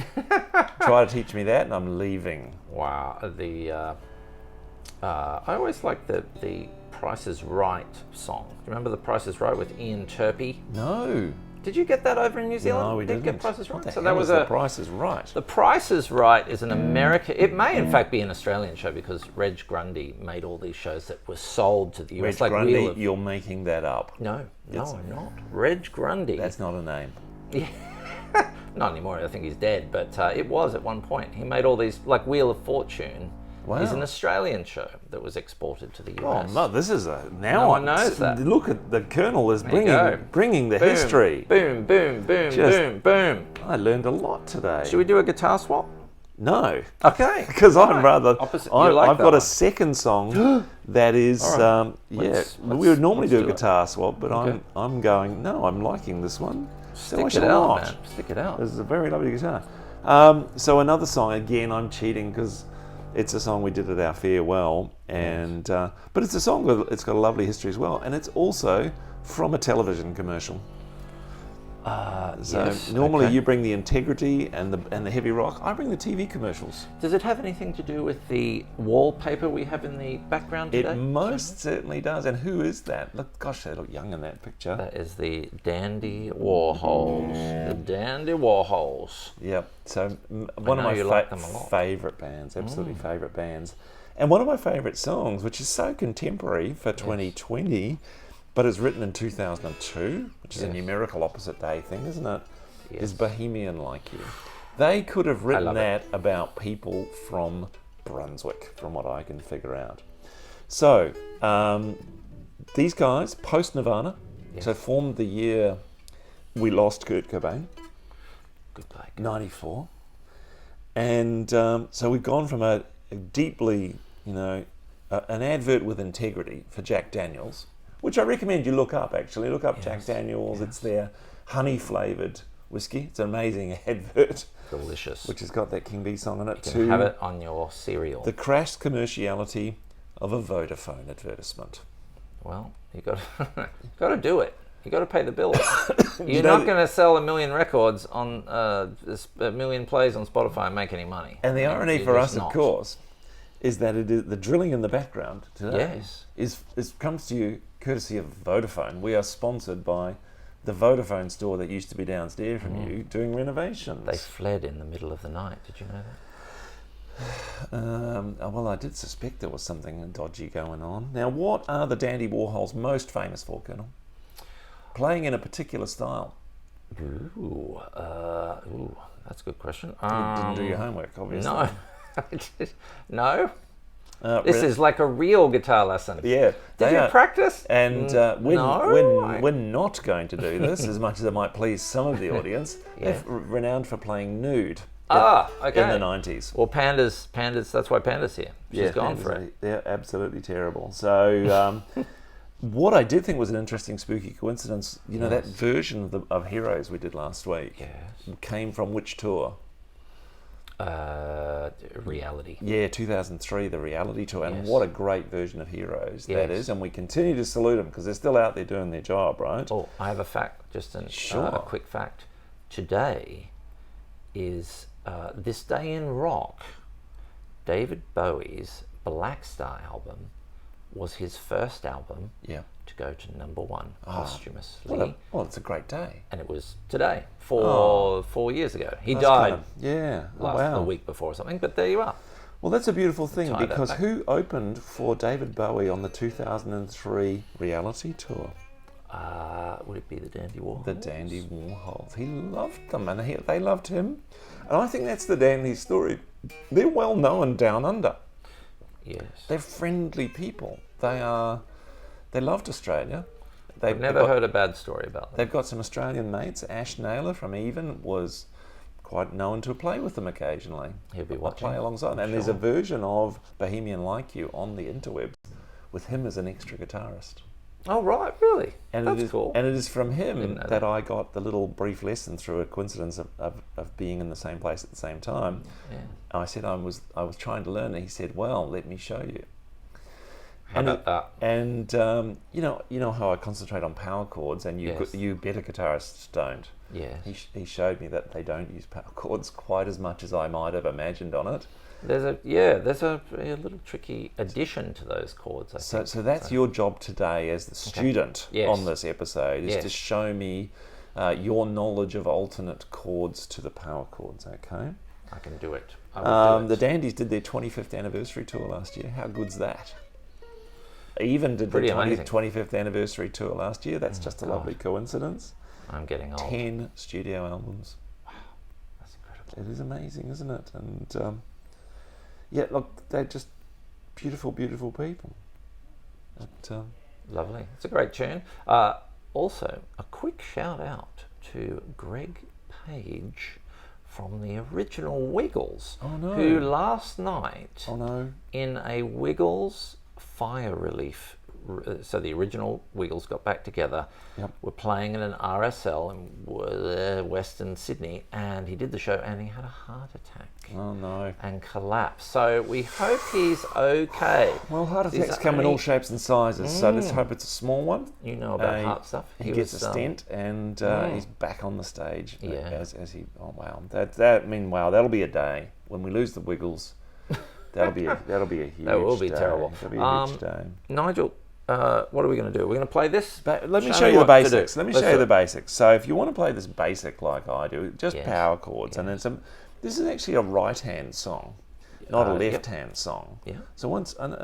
Speaker 2: Try to teach me that, and I'm leaving.
Speaker 1: Wow. I always like the Price is Right song. Do you remember the Price is Right with Ian Turpie?
Speaker 2: No.
Speaker 1: Did you get that over in New Zealand?
Speaker 2: No, we didn't.
Speaker 1: Get Price is Right?
Speaker 2: What the
Speaker 1: So
Speaker 2: hell
Speaker 1: that was
Speaker 2: is The Price is Right?
Speaker 1: The Price is Right is an American. It may in fact be an Australian show because Reg Grundy made all these shows that were sold to the US.
Speaker 2: Reg Grundy, you're making that up.
Speaker 1: No, I'm not. Reg Grundy.
Speaker 2: That's not a name.
Speaker 1: Yeah. Not anymore. I think he's dead. But it was at one point. He made all these like Wheel of Fortune.
Speaker 2: Wow.
Speaker 1: Is an Australian show that was exported to the US.
Speaker 2: Oh no, this is a
Speaker 1: No one knows that.
Speaker 2: Look at the Colonel is bringing the history.
Speaker 1: Boom, boom, boom, boom, boom.
Speaker 2: I learned a lot today.
Speaker 1: Should we do a guitar swap?
Speaker 2: No.
Speaker 1: Okay.
Speaker 2: Because I'm rather.
Speaker 1: Opposite.
Speaker 2: I've got a second song that is.
Speaker 1: Right.
Speaker 2: We would normally do a
Speaker 1: it.
Speaker 2: guitar swap, but
Speaker 1: Okay.
Speaker 2: I'm going. No, I'm liking this one.
Speaker 1: Stick it out, man. Stick it out.
Speaker 2: This is a very lovely guitar. So another song. Again, I'm cheating because it's a song we did at our farewell, and but it's a song it's got a lovely history as well, and it's also from a television commercial. Normally you bring the integrity and the heavy rock. I bring the TV commercials.
Speaker 1: Does it have anything to do with the wallpaper we have in the background today?
Speaker 2: It most certainly does. And who is that? Look, gosh, they look young in that picture.
Speaker 1: That is the Dandy Warhols. The Dandy Warhols.
Speaker 2: Yep. So one of my favourite bands, absolutely favourite bands, and one of my favourite songs, which is so contemporary for 2020. But it's written in 2002, which is a numerical opposite day thing, isn't it?
Speaker 1: Yes.
Speaker 2: Is Bohemian Like You. They could have written that about people from Brunswick, from what I can figure out. So, these guys, post-Nirvana, so formed the year we lost Kurt Cobain.
Speaker 1: Goodbye.
Speaker 2: 94. And so we've gone from a deeply, an advert with integrity for Jack Daniels, which I recommend you look up, actually. Look up Jack Daniels. It's their honey-flavoured whiskey. It's an amazing advert.
Speaker 1: Delicious.
Speaker 2: Which has got that King Bee song in it,
Speaker 1: You can have it on your cereal.
Speaker 2: The crass commerciality of a Vodafone advertisement.
Speaker 1: Well, you got to do it. You got to pay the bill. You're not going to sell 1 million records on 1 million plays on Spotify and make any money.
Speaker 2: And the irony for us, of course, is that it is the drilling in the background today comes to you courtesy of Vodafone. We are sponsored by the Vodafone store that used to be downstairs from you doing renovations.
Speaker 1: They fled in the middle of the night. Did you know that?
Speaker 2: Well, I did suspect there was something dodgy going on. Now, what are the Dandy Warhols most famous for, Colonel? Playing in a particular style.
Speaker 1: Ooh, that's a good question.
Speaker 2: You didn't do your homework, obviously.
Speaker 1: No. No? This is like a real guitar lesson.
Speaker 2: Yeah.
Speaker 1: Did you practice?
Speaker 2: And we're not going to do this, as much as it might please some of the audience. They're renowned for playing nude in the 90s.
Speaker 1: Well, Panda's, that's why Panda's here. She's gone for it.
Speaker 2: They're absolutely terrible. So what I did think was an interesting spooky coincidence, that version of Heroes we did last week came from which tour?
Speaker 1: Reality.
Speaker 2: Yeah, 2003, the Reality tour, and what a great version of Heroes that is, and we continue to salute them because they're still out there doing their job, right?
Speaker 1: Oh, I have a fact, just a quick fact. Today is This Day in Rock. David Bowie's Black Star album was his first album to go to #1 posthumously.
Speaker 2: Well, it's a great day.
Speaker 1: And it was today, 4 years ago. He died
Speaker 2: a
Speaker 1: week before or something, but there you are.
Speaker 2: Well, that's a beautiful thing, because who opened for David Bowie on the 2003 Reality tour?
Speaker 1: Would it be the Dandy Warhols?
Speaker 2: The Dandy Warhols. He loved them, and they loved him. And I think that's the Dandy story. They're well known down under.
Speaker 1: Yes.
Speaker 2: They're friendly people. They loved Australia.
Speaker 1: I've never heard a bad story about them.
Speaker 2: They've got some Australian mates. Ash Naylor from Even was quite known to play with them occasionally.
Speaker 1: He'll be watching.
Speaker 2: Play alongside them. And there's a version of Bohemian Like You on the interwebs with him as an extra guitarist.
Speaker 1: Oh, right, really?
Speaker 2: And
Speaker 1: that's cool.
Speaker 2: And it is from him that I got the little brief lesson through a coincidence of being in the same place at the same time.
Speaker 1: Yeah.
Speaker 2: I said I was trying to learn, and he said, "Well, let me show you."
Speaker 1: How about that?
Speaker 2: And you know how I concentrate on power chords, and you better guitarists don't.
Speaker 1: Yes.
Speaker 2: He showed me that they don't use power chords quite as much as I might have imagined on it.
Speaker 1: There's a little tricky addition to those chords, I think.
Speaker 2: So that's your job today as the student on this episode, is to show me your knowledge of alternate chords to the power chords, okay?
Speaker 1: I can do it. I will do
Speaker 2: The
Speaker 1: it.
Speaker 2: Dandies did their 25th anniversary tour last year. How good's that? Even did
Speaker 1: Pretty
Speaker 2: the
Speaker 1: amazing.
Speaker 2: 25th anniversary tour last year. That's just a lovely coincidence.
Speaker 1: I'm getting old.
Speaker 2: 10 studio albums.
Speaker 1: That's incredible.
Speaker 2: It is amazing, isn't it? And yeah, look, they're just beautiful, beautiful people. But,
Speaker 1: Lovely. It's a great tune. Also, a quick shout out to Greg Page from the original Wiggles,
Speaker 2: Oh, no.
Speaker 1: who last night
Speaker 2: oh no.
Speaker 1: in a Wiggles fire relief, so the original Wiggles got back together,
Speaker 2: Yep.
Speaker 1: were playing in an RSL in Western Sydney, and he did the show and he had a heart attack
Speaker 2: Oh no.
Speaker 1: and collapsed. So we hope he's okay.
Speaker 2: Well, heart
Speaker 1: He's
Speaker 2: attacks come in all
Speaker 1: only-
Speaker 2: shapes and sizes, so let's hope it's a small one.
Speaker 1: You know about
Speaker 2: He-
Speaker 1: heart stuff.
Speaker 2: He gets a stent, and he's back on the stage.
Speaker 1: Yeah.
Speaker 2: As he. Oh wow. That mean that'll be a day when we lose the Wiggles. That'll be a huge.
Speaker 1: That will be
Speaker 2: day.
Speaker 1: terrible.
Speaker 2: That'll be a huge day.
Speaker 1: Nigel, what are we going to do? We're going to play this?
Speaker 2: Let me
Speaker 1: Show
Speaker 2: show
Speaker 1: me
Speaker 2: you the
Speaker 1: what to do.
Speaker 2: basics. Let me
Speaker 1: Let's
Speaker 2: show you
Speaker 1: do
Speaker 2: the
Speaker 1: it.
Speaker 2: basics. So if you want to play this basic like I do, just
Speaker 1: Yes.
Speaker 2: power chords, and then some. This is actually a right-hand song, not a
Speaker 1: Yep.
Speaker 2: left-hand song.
Speaker 1: Yeah.
Speaker 2: So once, and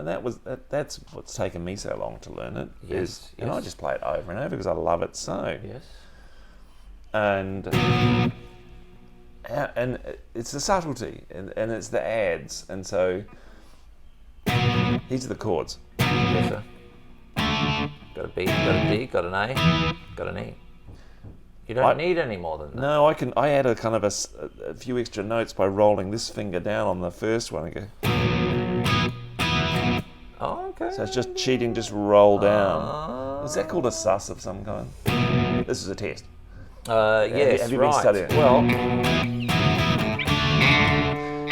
Speaker 2: that's what's taken me so long to learn it.
Speaker 1: Yes,
Speaker 2: And I
Speaker 1: yes.
Speaker 2: just play it over and over because I love it so.
Speaker 1: Yes.
Speaker 2: And it's the subtlety, and it's the adds, and so these are the chords.
Speaker 1: Yes, sir. Got a B, got a D, got an A, got an E. You don't need any more than that.
Speaker 2: No, I add a kind of a few extra notes by rolling this finger down on the first one. I go,
Speaker 1: Oh, okay.
Speaker 2: so it's just cheating, just roll down. Is that called a sus of some kind? This is a test.
Speaker 1: Yes,
Speaker 2: have you been
Speaker 1: right.
Speaker 2: studying?
Speaker 1: Well,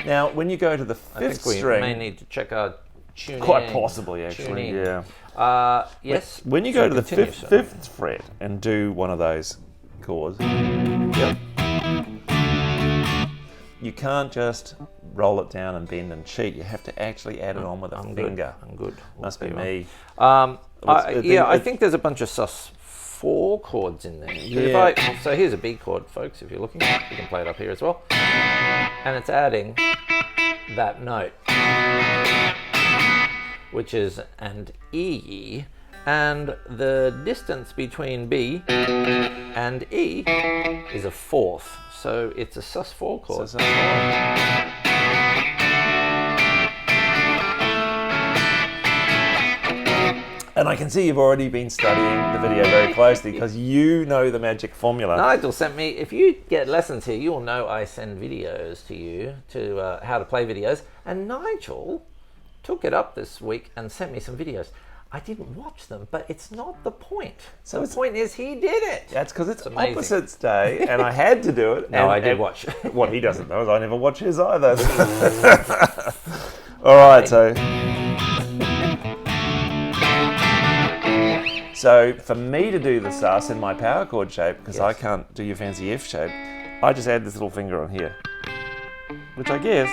Speaker 2: Now, when you go to the
Speaker 1: I
Speaker 2: fifth
Speaker 1: think we
Speaker 2: string,
Speaker 1: may need to check our tuning.
Speaker 2: quite possibly actually,
Speaker 1: tuning.
Speaker 2: yeah.
Speaker 1: Yes.
Speaker 2: When you
Speaker 1: So
Speaker 2: go to the
Speaker 1: continue, sir.
Speaker 2: fifth fret and do one of those chords,
Speaker 1: Yep.
Speaker 2: you can't just roll it down and bend and cheat. You have to actually add it on with a
Speaker 1: I'm
Speaker 2: finger.
Speaker 1: good. I'm good.
Speaker 2: Must be
Speaker 1: We'll
Speaker 2: me.
Speaker 1: yeah, I think there's a bunch of sus4 chords in there. But
Speaker 2: Yeah.
Speaker 1: so here's a B chord, folks, if you're looking. You can play it up here as well. And it's adding that note, which is an E. And the distance between B and E is a fourth. So it's a sus4 chord.
Speaker 2: So- And I can see you've already been studying the video very closely because you know the magic formula.
Speaker 1: Nigel sent me, if you get lessons here, you'll know I send videos to you to how to play videos. And Nigel took it up this week and sent me some videos. I didn't watch them, but it's not the point.
Speaker 2: So
Speaker 1: the point is he did it.
Speaker 2: That's because it's
Speaker 1: amazing.
Speaker 2: opposites day, and I had to do it.
Speaker 1: No,
Speaker 2: and,
Speaker 1: I did
Speaker 2: and
Speaker 1: watch.
Speaker 2: What he doesn't know is I never watch his either. All right, so for me to do the sus in my power chord shape, because I can't do your fancy F shape, I just add this little finger on here, which I guess.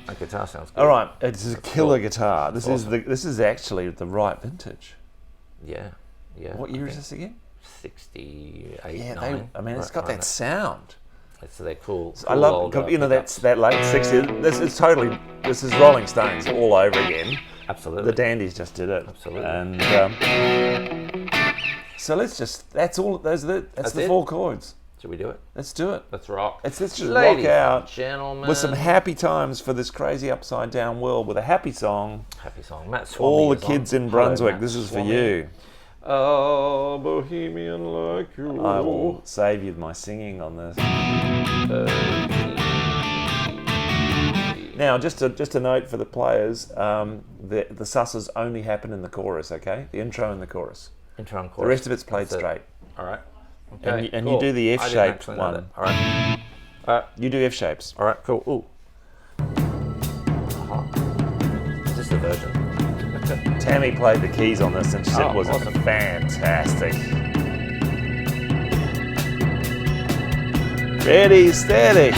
Speaker 1: My guitar sounds good.
Speaker 2: All right, this is a killer guitar. This
Speaker 1: awesome.
Speaker 2: this is actually the right vintage.
Speaker 1: Yeah.
Speaker 2: What year is this again?
Speaker 1: 68,
Speaker 2: Yeah,
Speaker 1: 9.
Speaker 2: it's got that sound.
Speaker 1: It's their cool.
Speaker 2: I love,
Speaker 1: old,
Speaker 2: you know,
Speaker 1: pickups.
Speaker 2: that late 60s. This is Rolling Stones all over again.
Speaker 1: Absolutely.
Speaker 2: The Dandies just did it.
Speaker 1: Absolutely.
Speaker 2: And so that's all. That's the
Speaker 1: it?
Speaker 2: 4 chords.
Speaker 1: Should we do it?
Speaker 2: Let's do it.
Speaker 1: Let's rock.
Speaker 2: Let's just
Speaker 1: Ladies
Speaker 2: rock out
Speaker 1: and gentlemen.
Speaker 2: with some happy times for this crazy upside down world with a happy song.
Speaker 1: Happy song. Matt Swami
Speaker 2: All the
Speaker 1: is
Speaker 2: kids
Speaker 1: on.
Speaker 2: in
Speaker 1: Hello,
Speaker 2: Brunswick,
Speaker 1: Matt
Speaker 2: this is for
Speaker 1: Swami.
Speaker 2: you.
Speaker 1: Oh, bohemian like you.
Speaker 2: I will save you my singing on this. Now, just a note for the players: the susses only happen in the chorus. Okay, the intro and the chorus.
Speaker 1: Intro and chorus.
Speaker 2: The rest of it's played
Speaker 1: That's it.
Speaker 2: straight.
Speaker 1: All right. Okay,
Speaker 2: And you
Speaker 1: cool.
Speaker 2: do the
Speaker 1: I didn't
Speaker 2: F-shaped
Speaker 1: actually know
Speaker 2: one.
Speaker 1: that. All right. All right.
Speaker 2: You do F shapes.
Speaker 1: All right. Cool. Ooh. Is this the version?
Speaker 2: Tammy played the keys on this, and she said it was
Speaker 1: awesome.
Speaker 2: fantastic. Ready, steady.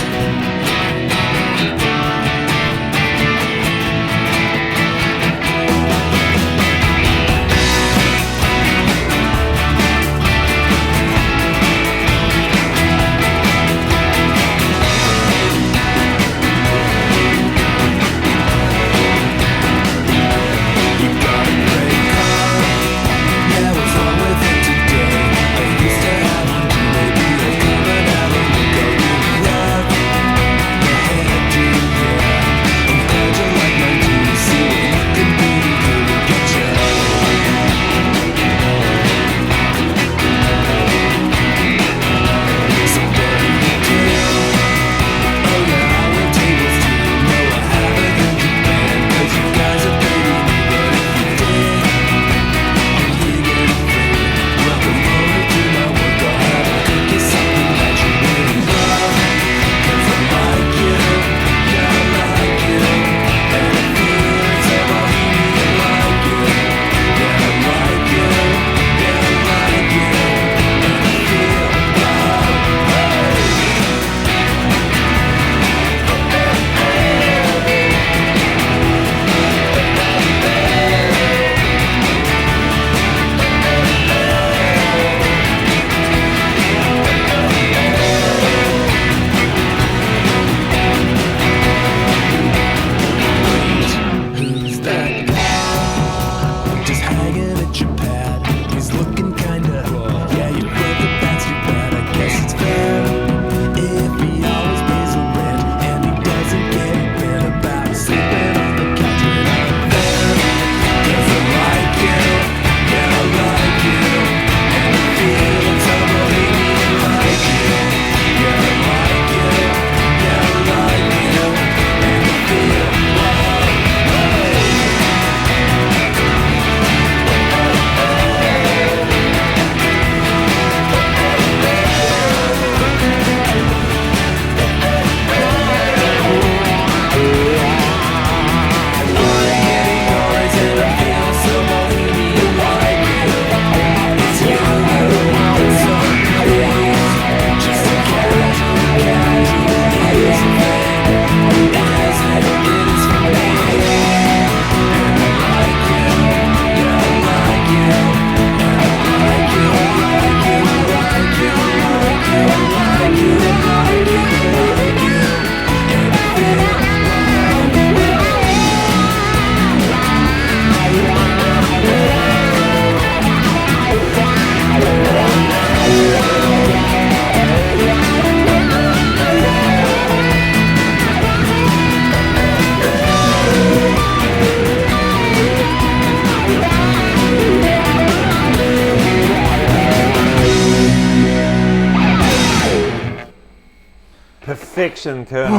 Speaker 2: perfection, Colonel.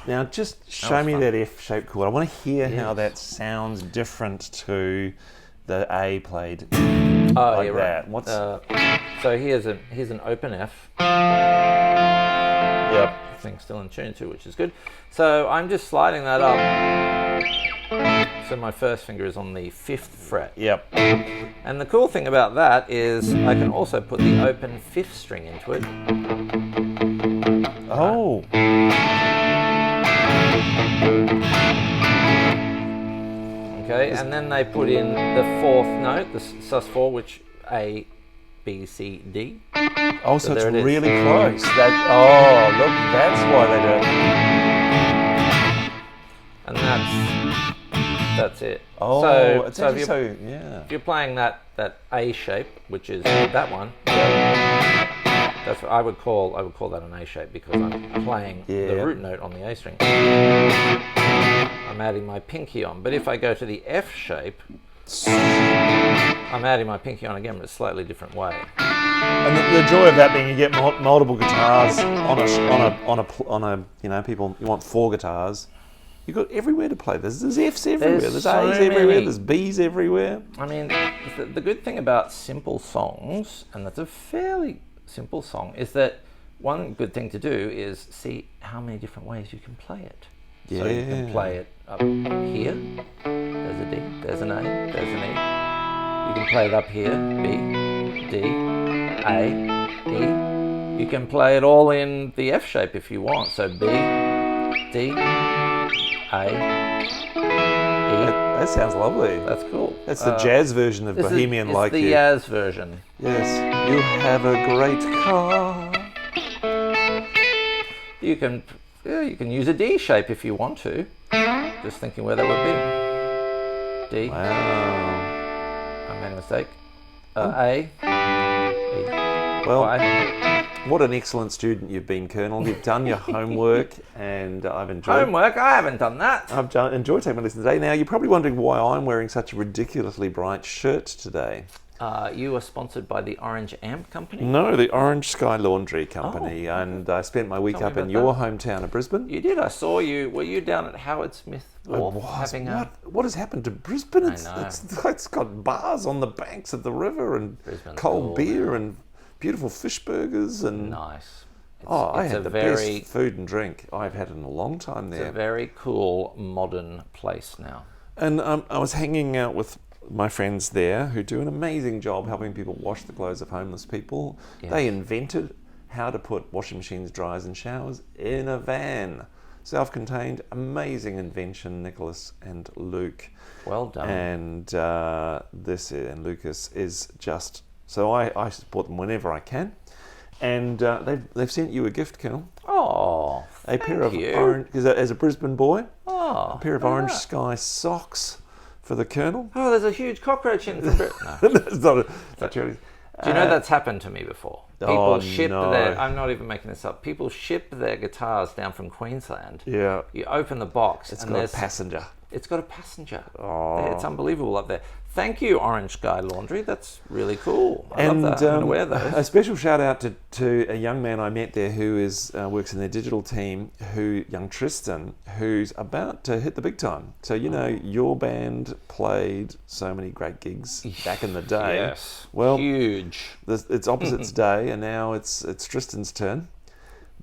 Speaker 2: Now, just show me
Speaker 1: fun.
Speaker 2: that F-shaped chord. I want to hear how that sounds different to the A played like that. What's
Speaker 1: so here's an open F.
Speaker 2: Yep.
Speaker 1: Thing's still in tune too, which is good. So I'm just sliding that up. So my first finger is on the 5th fret.
Speaker 2: Yep.
Speaker 1: And the cool thing about that is I can also put the open 5th string into it.
Speaker 2: Oh.
Speaker 1: Okay, and then they put in the 4th note, the sus4, which A, B, C, D.
Speaker 2: Oh, so it's
Speaker 1: there it is.
Speaker 2: really close. Look, that's why they do it.
Speaker 1: And that's it.
Speaker 2: Oh,
Speaker 1: so,
Speaker 2: it's
Speaker 1: so
Speaker 2: actually
Speaker 1: if
Speaker 2: so, yeah.
Speaker 1: you're playing that A shape, which is that one, that's what I would call that an A shape because I'm playing the root note on the A string. I'm adding my pinky on. But if I go to the F shape, I'm adding my pinky on again, but a slightly different way.
Speaker 2: And the joy of that being you get multiple guitars on a people, you want 4 guitars. You've got everywhere to play. There's Fs everywhere. There's
Speaker 1: so
Speaker 2: As everywhere.
Speaker 1: many.
Speaker 2: There's Bs everywhere.
Speaker 1: I mean, the good thing about simple songs, and that's a fairly simple song, is that one good thing to do is see how many different ways you can play it.
Speaker 2: Yeah.
Speaker 1: So you can play it up here. There's a D. There's an A. There's an E. You can play it up here. B, D, A, E. You can play it all in the F shape if you want. So B, D, A, E.
Speaker 2: That sounds lovely.
Speaker 1: That's cool.
Speaker 2: That's the jazz version of Bohemian Like
Speaker 1: You.
Speaker 2: You.
Speaker 1: It's the Yaz version.
Speaker 2: Yes. You have a great car.
Speaker 1: You can use a D shape if you want to. Just thinking where that would be. D.
Speaker 2: Wow.
Speaker 1: I made a mistake. A. E.
Speaker 2: Well,
Speaker 1: Y.
Speaker 2: what an excellent student you've been, Colonel. You've done your homework, and I've enjoyed.
Speaker 1: Homework? I haven't done that.
Speaker 2: Enjoyed taking my lessons today. Now, you're probably wondering why I'm wearing such a ridiculously bright shirt today.
Speaker 1: You are sponsored by the Orange Amp Company?
Speaker 2: No, the Orange Sky Laundry Company, and I spent my week
Speaker 1: Tell me
Speaker 2: up in
Speaker 1: about
Speaker 2: your hometown of Brisbane.
Speaker 1: You did. I saw you. Were you down at Howard Smith Wharf having
Speaker 2: What has happened to Brisbane?
Speaker 1: I know.
Speaker 2: It's got bars on the banks of the river and
Speaker 1: Brisbane's
Speaker 2: cold
Speaker 1: cool,
Speaker 2: beer and beautiful fish burgers and
Speaker 1: Nice.
Speaker 2: I
Speaker 1: it's
Speaker 2: had
Speaker 1: a
Speaker 2: the
Speaker 1: very,
Speaker 2: best food and drink I've had in a long time
Speaker 1: It's
Speaker 2: there.
Speaker 1: a very cool, modern place now.
Speaker 2: And I was hanging out with my friends there who do an amazing job helping people wash the clothes of homeless people.
Speaker 1: Yes.
Speaker 2: They invented how to put washing machines, dryers and showers in a van. Self-contained, amazing invention, Nicholas and Luke.
Speaker 1: Well done.
Speaker 2: And and Lucas is just... So I support them whenever I can. And they've sent you a gift, Colonel.
Speaker 1: Oh,
Speaker 2: A pair of
Speaker 1: you.
Speaker 2: orange... As a Brisbane boy,
Speaker 1: Oh,
Speaker 2: a pair of Orange Sky socks for the Colonel.
Speaker 1: Oh, there's a huge cockroach in the No.
Speaker 2: That's not true.
Speaker 1: Do you know that's happened to me before? People
Speaker 2: Oh,
Speaker 1: ship
Speaker 2: no.
Speaker 1: I'm not even making this up. People ship their guitars down from Queensland.
Speaker 2: Yeah.
Speaker 1: You open the box
Speaker 2: It's
Speaker 1: and
Speaker 2: got a
Speaker 1: there's
Speaker 2: passenger.
Speaker 1: It's got a passenger.
Speaker 2: Oh.
Speaker 1: It's unbelievable up there. Thank you, Orange Sky Laundry. That's really cool. I love that. I'm going to wear those.
Speaker 2: A special shout out to a young man I met there who works in their digital team, young Tristan, who's about to hit the big time. So, your band played so many great gigs back in the day.
Speaker 1: Yes.
Speaker 2: Well,
Speaker 1: huge.
Speaker 2: It's opposites day, and now it's Tristan's turn.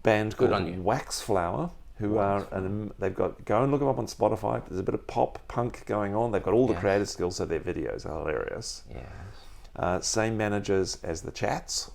Speaker 2: Band
Speaker 1: Good
Speaker 2: called
Speaker 1: on you.
Speaker 2: Waxflower. They've got, go and look them up on Spotify. There's a bit of pop punk going on. They've got all the creative skills, so their videos are hilarious.
Speaker 1: Yes.
Speaker 2: Same managers as the Chats.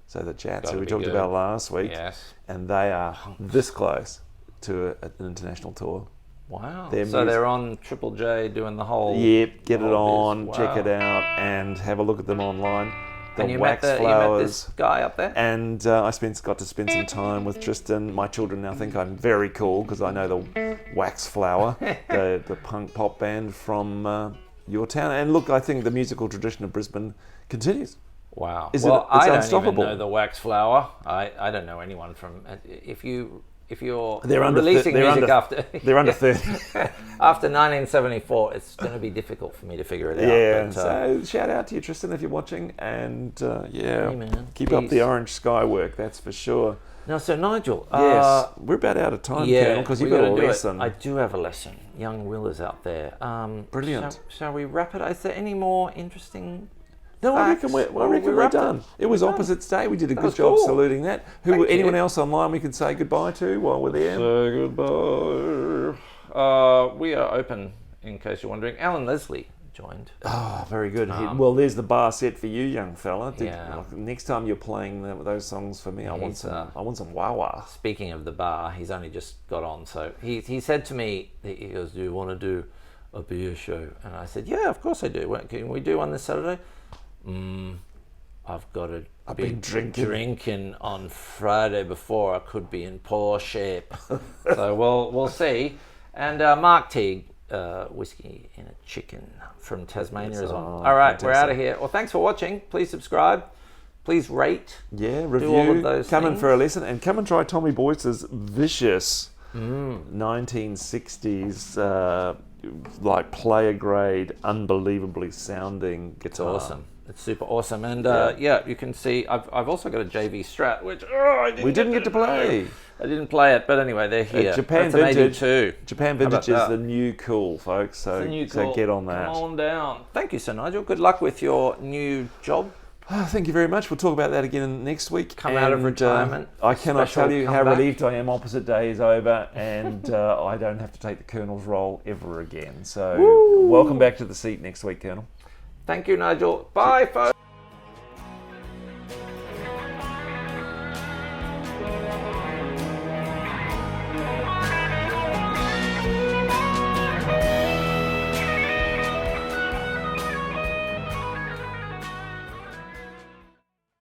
Speaker 2: So the Chats,
Speaker 1: Gotta
Speaker 2: who we
Speaker 1: be
Speaker 2: talked
Speaker 1: good.
Speaker 2: about last week,
Speaker 1: Yes.
Speaker 2: and they are this close to an international tour.
Speaker 1: Wow.
Speaker 2: Their
Speaker 1: So
Speaker 2: music-
Speaker 1: they're on Triple J doing the whole.
Speaker 2: Yep, get
Speaker 1: the
Speaker 2: it
Speaker 1: whole
Speaker 2: on,
Speaker 1: biz.
Speaker 2: check
Speaker 1: Wow.
Speaker 2: it out, and have a look at them online. The
Speaker 1: And you met
Speaker 2: Waxflowers.
Speaker 1: this guy up there?
Speaker 2: And I got to spend some time with Tristan. My children now think I'm very cool because I know the Waxflower, the punk pop band from your town. And look, I think the musical tradition of Brisbane continues.
Speaker 1: Wow.
Speaker 2: It's
Speaker 1: I don't
Speaker 2: unstoppable.
Speaker 1: even know the Waxflower. I don't know anyone from. If you if you're
Speaker 2: They're under
Speaker 1: releasing
Speaker 2: they're
Speaker 1: music
Speaker 2: under-
Speaker 1: after
Speaker 2: They're under 30.
Speaker 1: after 1974, it's going to be difficult for me to figure it
Speaker 2: Yeah,
Speaker 1: out. But,
Speaker 2: so shout out to you, Tristan, if you're watching, and yeah,
Speaker 1: Hey, man.
Speaker 2: keep up
Speaker 1: Peace.
Speaker 2: the orange sky work, that's for sure.
Speaker 1: now, so Nigel,
Speaker 2: Yes, we're about out of time, Colonel, because you've
Speaker 1: we
Speaker 2: got a
Speaker 1: gotta do it.
Speaker 2: lesson.
Speaker 1: I do have a lesson. Young Will is out there.
Speaker 2: Brilliant.
Speaker 1: Shall we wrap it? Is there any more interesting?
Speaker 2: No, I
Speaker 1: facts?
Speaker 2: reckon
Speaker 1: Well, we
Speaker 2: we're
Speaker 1: wrapped
Speaker 2: done. It was
Speaker 1: We're done.
Speaker 2: Opposites Day. We did a good
Speaker 1: was
Speaker 2: job
Speaker 1: cool.
Speaker 2: saluting that.
Speaker 1: Thank you.
Speaker 2: Anyone else online we can say goodbye to while we're there?
Speaker 1: Say goodbye. We are open, in case you're wondering. Alan Leslie joined.
Speaker 2: Oh, very good. Well, there's the bar set for you, young fella.
Speaker 1: Yeah.
Speaker 2: Next time you're playing those songs for me, I want some Whooaaa.
Speaker 1: Speaking of the bar, he's only just got on. So he said to me, he goes, "Do you want to do a beer show?" And I said, "Yeah, of course I do. Can we do one this Saturday?" I've got to
Speaker 2: been drinking
Speaker 1: on Friday before I could be in poor shape. So we'll see. And Mark Teague, whiskey in a chicken from Tasmania is on. All right,
Speaker 2: fantastic.
Speaker 1: we're out of here. Well, thanks for watching. Please subscribe. Please rate.
Speaker 2: Yeah, review.
Speaker 1: all of those
Speaker 2: come in
Speaker 1: things.
Speaker 2: for a lesson, and come and try Tommy Boyce's vicious 1960s, like player grade, unbelievably sounding
Speaker 1: It's
Speaker 2: guitar.
Speaker 1: awesome. It's super awesome. And
Speaker 2: Yeah.
Speaker 1: you can see I've also got a JV Strat, which
Speaker 2: We didn't get to play.
Speaker 1: I didn't play it, but anyway, they're here.
Speaker 2: Japan
Speaker 1: That's an
Speaker 2: Vintage.
Speaker 1: 82.
Speaker 2: Japan
Speaker 1: How about
Speaker 2: Vintage is
Speaker 1: that?
Speaker 2: the new cool, folks. So,
Speaker 1: The new
Speaker 2: so
Speaker 1: call.
Speaker 2: get on that.
Speaker 1: Come on down. Thank you, Sir Nigel. Good luck with your new job.
Speaker 2: Thank you very much. We'll talk about that again next week.
Speaker 1: Come out of retirement.
Speaker 2: I cannot
Speaker 1: Special
Speaker 2: tell you how
Speaker 1: comeback.
Speaker 2: relieved I am. Opposite Day is over, and I don't have to take the Colonel's role ever again. So, welcome back to the seat next week, Colonel.
Speaker 1: Thank you, Nigel. Bye, folks.